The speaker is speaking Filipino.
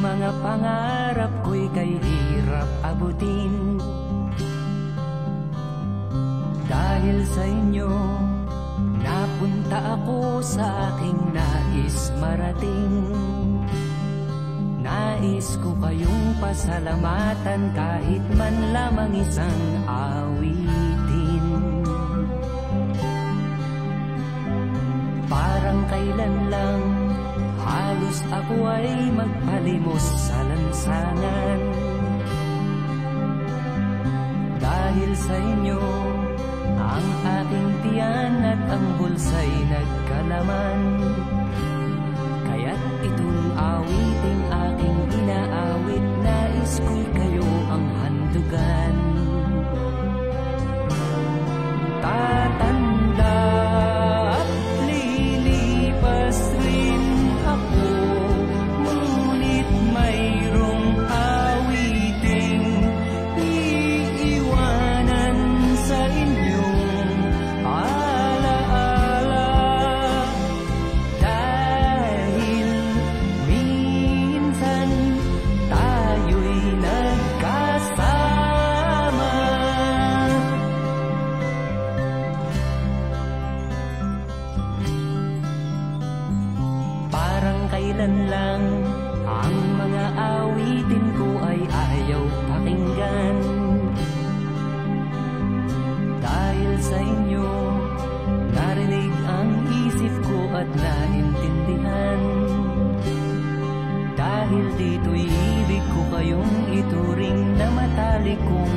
mga pangarap ko'y kay hirap abutin. Dahil sa inyo, napunta ako sa aking nais marating. Nais ko kayong pasalamatan kahit man lamang isang awitin. Parang kailan lang halos ako ay magpalimos sa lansangan. Dahil sa inyo, ang aking tiyan at ang bulsa'y nagkalaman. Kaya't itong awiting aking inaawit, nais ko'y kayo ang handugan. Tatanda at lilipas rin ako, ngunit mayroong awiting iiwanan sa inyong alaala. Dahil minsan tayo'y nagkasama. Parang kailan lang ang mga awitin ko ay ayaw pakinggan. Dahil sa inyo, narinig ang isip ko at naintindihan. Dahil dito'y ibig ko kayong ituring na matalik kong